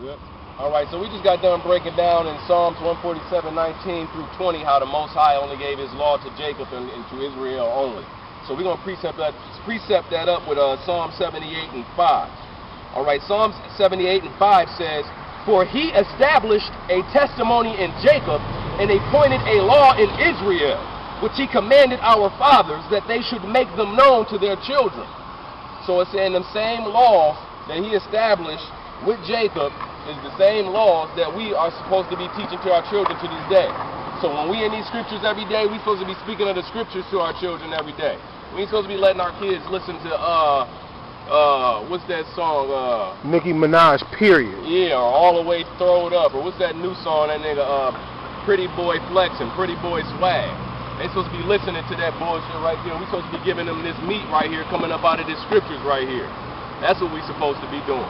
Yep. All right, so we just got done breaking down in Psalms 147:19 through 20 how the Most High only gave his law to Jacob and to Israel only. So we're going to precept that up with Psalm 78 and 5. All right, Psalms 78 and 5 says, "For he established a testimony in Jacob and appointed a law in Israel, which he commanded our fathers that they should make them known to their children." So it's saying the same laws that he established with Jacob is the same laws that we are supposed to be teaching to our children to this day. So when we in these scriptures every day, we're supposed to be speaking of the scriptures to our children every day. We ain't supposed to be letting our kids listen to what's that song? Nicki Minaj, period. Yeah, or All the Way Throwed Up, or what's that new song that nigga Pretty Boy Flexin', Pretty Boy Swag. They supposed to be listening to that bullshit right there. We supposed to be giving them this meat right here coming up out of these scriptures right here. That's what we supposed to be doing.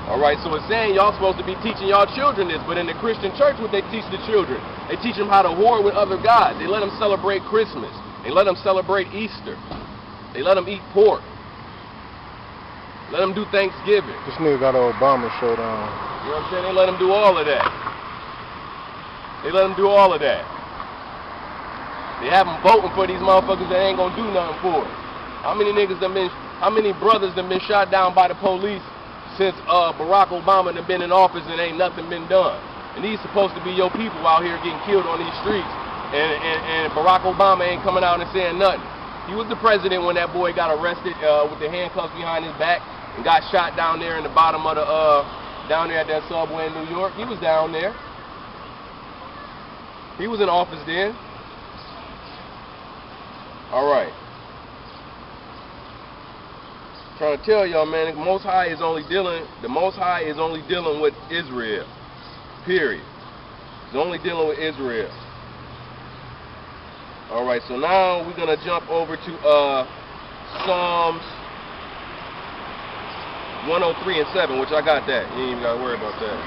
All right, so it's saying y'all supposed to be teaching y'all children this, but in the Christian church, what they teach the children? They teach them how to whore with other gods. They let them celebrate Christmas. They let them celebrate Easter. They let them eat pork. Let them do Thanksgiving. This nigga got an Obama shirt on. You know what I'm saying? They let them do all of that. They let them do all of that. They have them voting for these motherfuckers that ain't gonna do nothing for it. How many brothers that been shot down by the police since Barack Obama done been in office and ain't nothing been done? And these supposed to be your people out here getting killed on these streets, and Barack Obama ain't coming out and saying nothing. He was the president when that boy got arrested with the handcuffs behind his back and got shot down there in the bottom of the down there at that subway in New York. He was down there. He was in office then. All right. Trying to tell y'all, man, the Most High is only dealing with Israel. Period. He's only dealing with Israel. All right, so now we're gonna jump over to Psalms 103 and 7, which I got that. You ain't even gotta worry about that.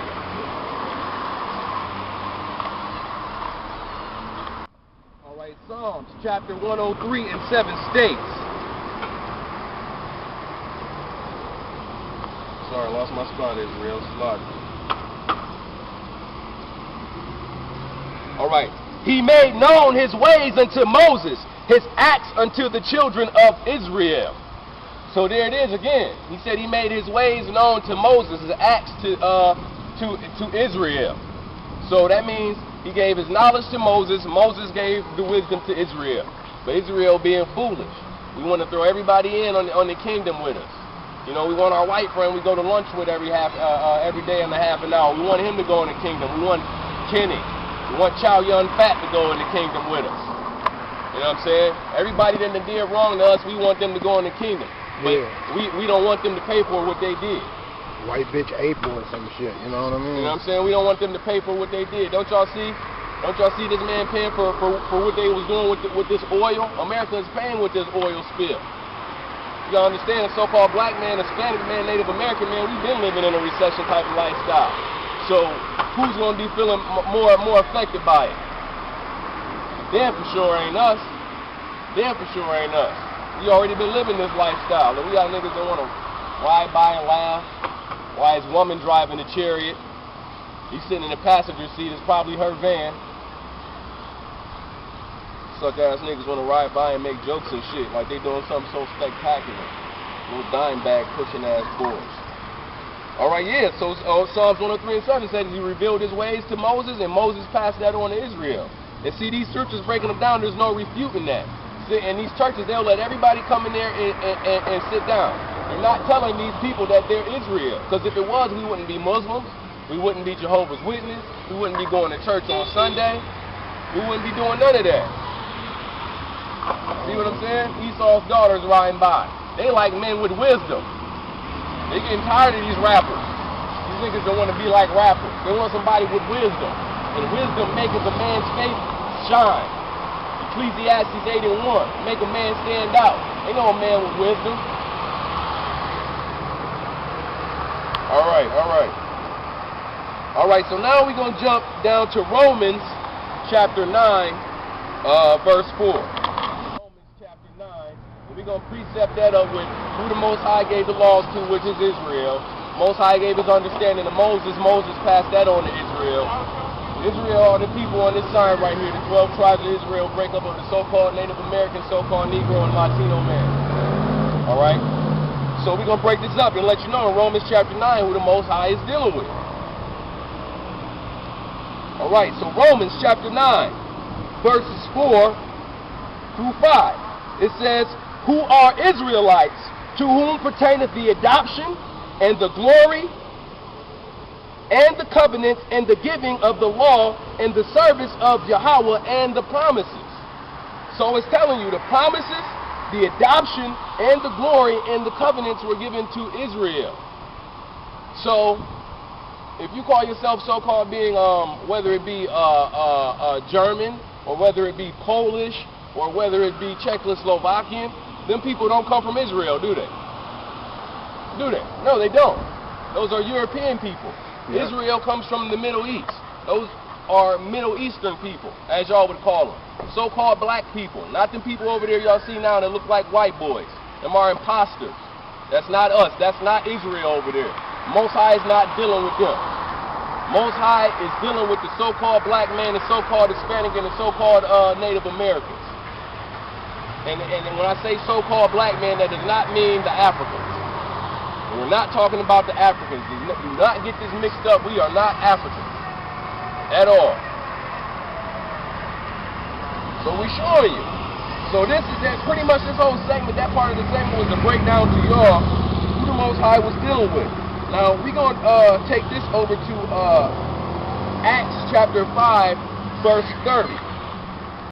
All right, Psalms chapter 103 and 7 states. Sorry, I lost my spot, Israel. Slide. All right. He made known his ways unto Moses, his acts unto the children of Israel. So there it is again. He said he made his ways known to Moses, his acts to Israel. So that means he gave his knowledge to Moses. Moses gave the wisdom to Israel. But Israel being foolish, we want to throw everybody in on the kingdom with us. You know, we want our white friend we go to lunch with every day and a half an hour. We want him to go in the kingdom. We want Kenny. We want Chow Yun Fat to go in the kingdom with us. You know what I'm saying? Everybody that did wrong to us, we want them to go in the kingdom. But yeah. we don't want them to pay for what they did. White bitch April or some shit, you know what I mean? You know what I'm saying? We don't want them to pay for what they did. Don't y'all see this man paying for what they was doing with this oil? America is paying with this oil spill. You gotta understand, the so-called black man, Hispanic man, Native American man, we've been living in a recession type of lifestyle. So who's gonna be feeling more affected by it? Damn for sure ain't us. Damn for sure ain't us. We already been living this lifestyle. And we got niggas that wanna ride by and laugh. Why his woman driving the chariot? He's sitting in the passenger seat. It's probably her van. Suck ass niggas want to ride by and make jokes and shit like they doing something so spectacular. Little dime bag pushing ass boys. Alright, yeah, so Psalms 103 and 7 said he revealed his ways to Moses and Moses passed that on to Israel. And see, these scriptures breaking them down, there's no refuting that. See, in these churches, they'll let everybody come in there and sit down. They're not telling these people that they're Israel. Because if it was, we wouldn't be Muslims. We wouldn't be Jehovah's Witness. We wouldn't be going to church on Sunday. We wouldn't be doing none of that. See what I'm saying? Esau's daughters riding by. They like men with wisdom. They getting tired of these rappers. These niggas don't want to be like rappers. They want somebody with wisdom. And wisdom maketh a man's face shine. Ecclesiastes 8 and 1. Make a man stand out. Ain't no man with wisdom. Alright. Alright, so now we're going to jump down to Romans chapter 9, verse 4. Romans chapter 9. And we're going to precept that up with who the Most High gave the laws to, which is Israel. Most High gave his understanding to Moses. Moses passed that on to Israel. Israel are the people on this sign right here. The 12 tribes of Israel break up of the so-called Native American, so-called Negro, and Latino man. All right? So we're going to break this up and let you know in Romans chapter 9 who the Most High is dealing with. All right, so Romans chapter 9, verses 4 through 5. It says, who are Israelites, to whom pertaineth the adoption and the glory and the covenants and the giving of the law and the service of Yahweh and the promises. So it's telling you the promises, the adoption, and the glory and the covenants were given to Israel. So if you call yourself so-called being, whether it be German, or whether it be Polish, or whether it be Czechoslovakian, them people don't come from Israel, do they? Do they? No, they don't. Those are European people. Yeah. Israel comes from the Middle East. Those are Middle Eastern people, as y'all would call them. So-called black people. Not them people over there y'all see now that look like white boys. Them are imposters. That's not us. That's not Israel over there. Most High is not dealing with them. Most High is dealing with the so-called black man, the so-called Hispanic, and the so-called Native Americans. And when I say so-called black man, that does not mean the Africans. And we're not talking about the Africans. Do not get this mixed up. We are not Africans at all. So we're showing you. So this is that pretty much this whole segment, that part of the segment was to break down to y'all who the Most High was dealing with. Now we're going to take this over to Acts chapter 5, verse 30.